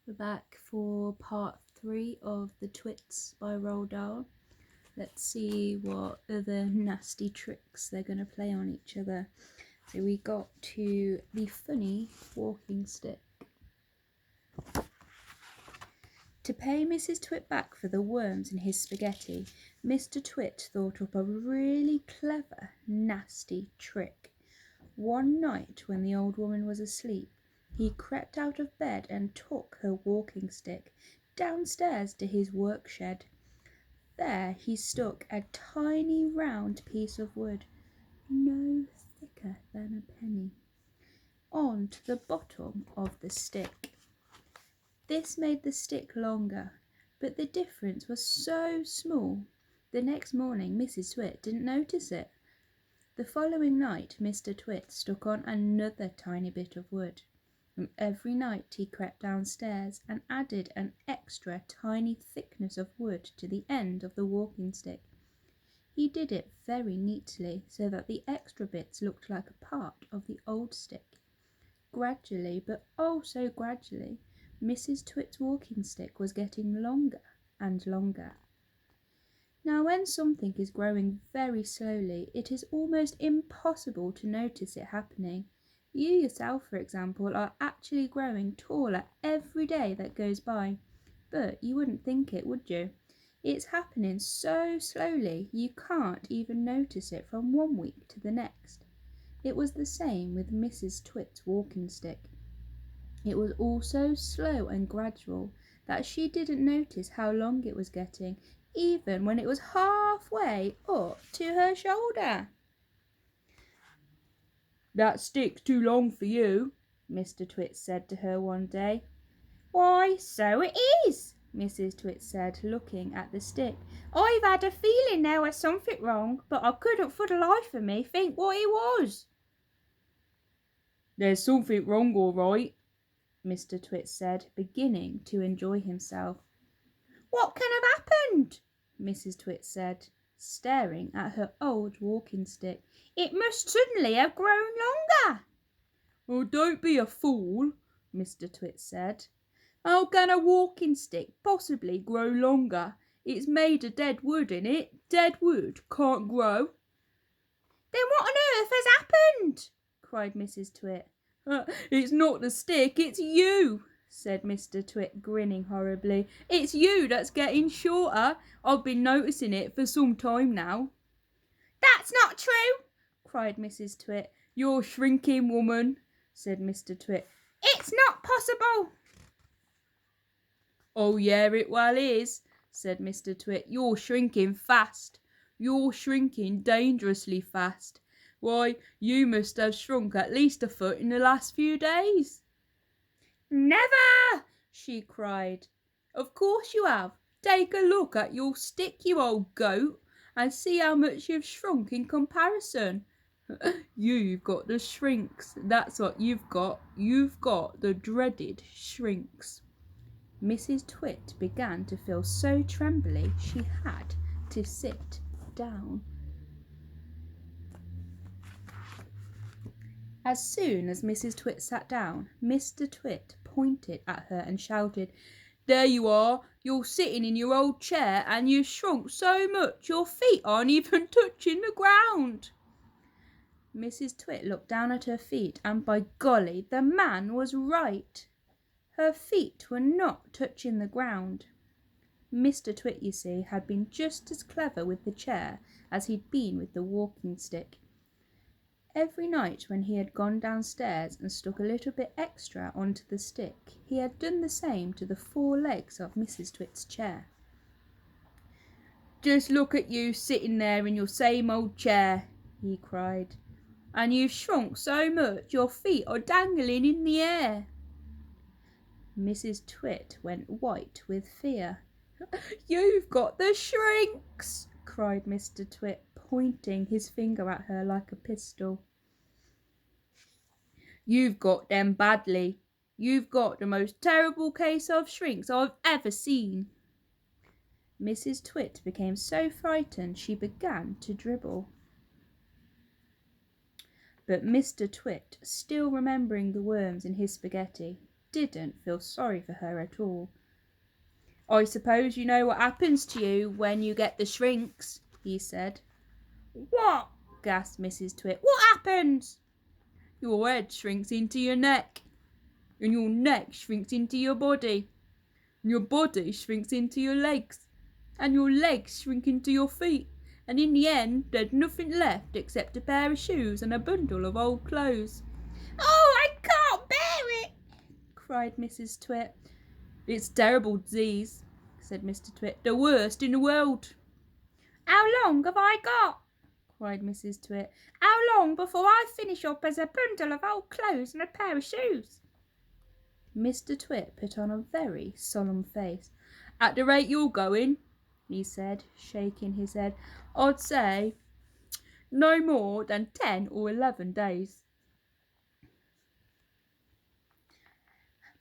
We're back for part 3 of the Twits by Roald Dahl. Let's see what other nasty tricks they're going to play on each other. So we got to the funny walking stick. To pay Mrs. Twit back for the worms in his spaghetti, Mr. Twit thought up a really clever, nasty trick. One night when the old woman was asleep, he crept out of bed and took her walking stick downstairs to his work shed. There he stuck a tiny round piece of wood, no thicker than a penny, onto the bottom of the stick. This made the stick longer, but the difference was so small. The next morning Mrs. Twit didn't notice it. The following night Mr. Twit stuck on another tiny bit of wood, and every night he crept downstairs and added an extra tiny thickness of wood to the end of the walking stick. He did it very neatly so that the extra bits looked like a part of the old stick. Gradually, but oh so gradually, Mrs. Twit's walking stick was getting longer and longer. Now, when something is growing very slowly, it is almost impossible to notice it happening. You yourself, for example, are actually growing taller every day that goes by, but you wouldn't think it, would you? It's happening so slowly you can't even notice it from one week to the next. It was the same with Mrs. Twit's walking stick. It was all so slow and gradual that she didn't notice how long it was getting, even when it was halfway up to her shoulder. "That stick's too long for you," Mr. Twit said to her one day. "Why, so it is," Mrs. Twit said, looking at the stick. "I've had a feeling there was something wrong, but I couldn't for the life of me think what it was." "There's something wrong, all right," Mr. Twit said, beginning to enjoy himself. "What can have happened?" Mrs. Twit said, staring at her old walking stick. "It must suddenly have grown longer." "Oh, don't be a fool," Mr. Twit said. "How can a walking stick possibly grow longer? It's made of dead wood, innit? Dead wood can't grow." "Then what on earth has happened?" cried Mrs. Twit. "It's not the stick, it's you," said Mr. Twit, grinning horribly. "It's you that's getting shorter. I've been noticing it for some time now." "That's not true," cried Mrs. Twit. "You're shrinking, woman," said Mr. Twit. "It's not possible." "Oh yeah, it well is," said Mr. Twit. "You're shrinking fast. You're shrinking dangerously fast. Why, you must have shrunk at least a foot in the last few days." "Never!" she cried. "Of course you have. Take a look at your stick, you old goat, and see how much you've shrunk in comparison." "You've got the shrinks, that's what you've got. You've got the dreaded shrinks." Mrs. Twit began to feel so trembly she had to sit down. As soon as Mrs. Twit sat down, Mr. Twit pointed at her and shouted, "There you are! You're sitting in your old chair and you've shrunk so much your feet aren't even touching the ground." Mrs. Twit looked down at her feet, and by golly, the man was right. Her feet were not touching the ground. Mr. Twit, you see, had been just as clever with the chair as he'd been with the walking stick. Every night when he had gone downstairs and stuck a little bit extra onto the stick, he had done the same to the 4 legs of Mrs. Twit's chair. "Just look at you sitting there in your same old chair," he cried, "and you've shrunk so much your feet are dangling in the air." Mrs. Twit went white with fear. "You've got the shrinks!" cried Mr. Twit, pointing his finger at her like a pistol. "You've got them badly. You've got the most terrible case of shrinks I've ever seen." Mrs. Twit became so frightened she began to dribble. But Mr. Twit, still remembering the worms in his spaghetti, didn't feel sorry for her at all. "I suppose you know what happens to you when you get the shrinks," he said. "What?" gasped Mrs. Twit. "What happens?" "Your head shrinks into your neck, and your neck shrinks into your body, and your body shrinks into your legs, and your legs shrink into your feet, and in the end there's nothing left except a pair of shoes and a bundle of old clothes." "Oh, I can't bear it!" cried Mrs. Twit. "It's a terrible disease," said Mr. Twit. "The worst in the world." "How long have I got?" cried Mrs. Twit. "How long before I finish up as a bundle of old clothes and a pair of shoes?" Mr. Twit put on a very solemn face. "At the rate you're going," he said, shaking his head, "I'd say no more than 10 or 11 days.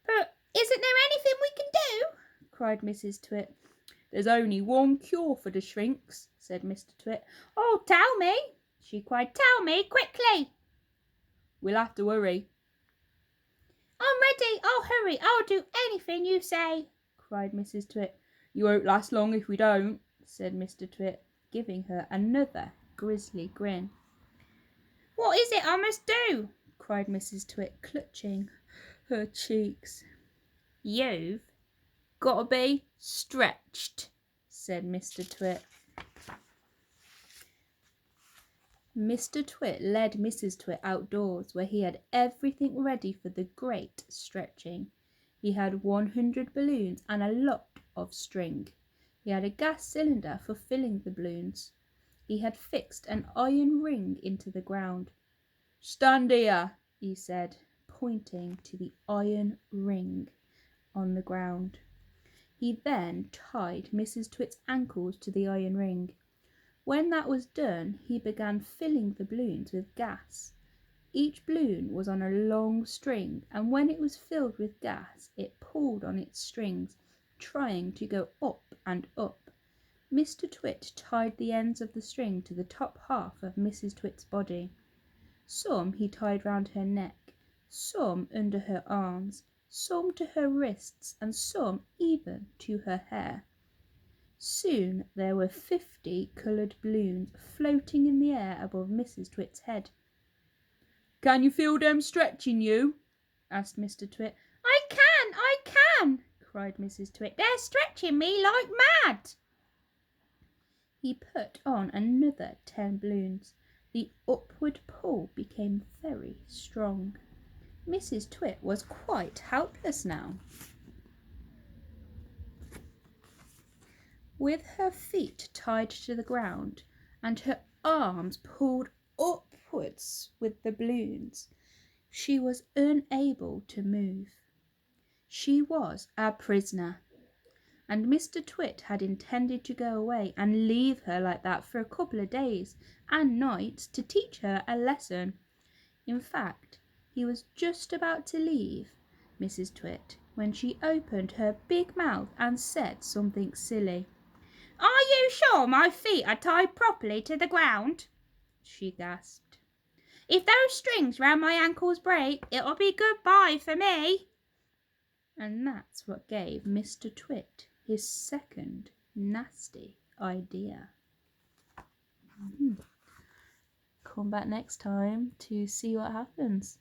"But isn't there anything we can do?" cried Mrs. Twit. "There's only one cure for the shrinks," said Mr. Twit. "Oh, tell me!" she cried. "Tell me quickly!" "We'll have to hurry." "I'm ready. I'll hurry. I'll do anything you say," cried Mrs. Twit. "You won't last long if we don't," said Mr. Twit, giving her another grisly grin. "What is it I must do?" cried Mrs. Twit, clutching her cheeks. "You've got to be stretched," said Mr. Twit. Mr. Twit led Mrs. Twit outdoors, where he had everything ready for the great stretching. He had 100 balloons and a lot of string. He had a gas cylinder for filling the balloons. He had fixed an iron ring into the ground. "Stand here," he said, pointing to the iron ring on the ground. He then tied Mrs. Twit's ankles to the iron ring. When that was done, he began filling the balloons with gas. Each balloon was on a long string, and when it was filled with gas, it pulled on its strings, trying to go up and up. Mr. Twit tied the ends of the string to the top half of Mrs. Twit's body. Some he tied round her neck, some under her arms, some to her wrists, and some even to her hair. Soon there were 50 coloured balloons floating in the air above Mrs. Twit's head. "Can you feel them stretching you?" asked Mr. Twit. I can," cried Mrs. Twit. "They're stretching me like mad." He put on another 10 balloons. The upward pull became very strong. Mrs. Twit was quite helpless now. With her feet tied to the ground and her arms pulled upwards with the balloons, she was unable to move. She was a prisoner, and Mr. Twit had intended to go away and leave her like that for a couple of days and nights to teach her a lesson. In fact, he was just about to leave Mrs. Twit when she opened her big mouth and said something silly. "Are you sure my feet are tied properly to the ground?" she gasped. "If those strings round my ankles break, it'll be goodbye for me." And that's what gave Mr. Twit his second nasty idea. Come back next time to see what happens.